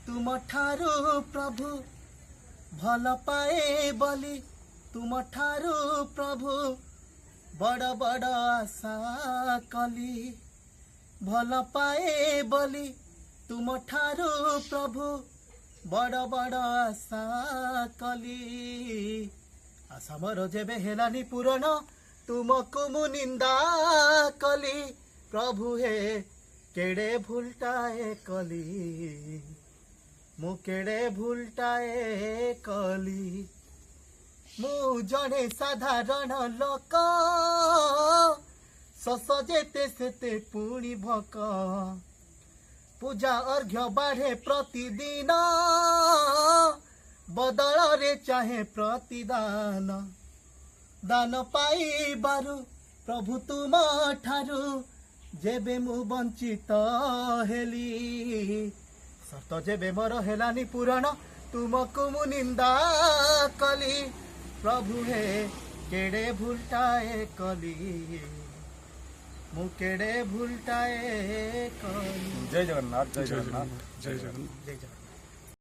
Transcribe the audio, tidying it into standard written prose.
तुम ठारू प्रभु भल पाए बोली तुम ठारू प्रभु बड़ बड़ आशा कली भल पाए बोली तुम ठारू प्रभु बड़ बड़ आशा कली आशा मोर जेबे हेलानी पूरण तुमको मु निंदा कली प्रभु हे केड़े भूलटाए कली मु केड़े भूलटाए कली मु जड़े साधारण लोक सस जेते सेते पुणी भक पूजा अर्घ्य बाढ़े प्रतिदिन बदल रे चाहे प्रतिदान दान पाई बारु प्रभु तुम ठारू जेबे मु वंचित हेली सत जेबे मोर हेलानी पूरण तुमको मु निंदा कली प्रभु हे केड़े भूलटाए कली मु केड़े भूलटाए कली। जय जगन्नाथ जय जगन्नाथ जय जगन्नाथ जय जगन्नाथ।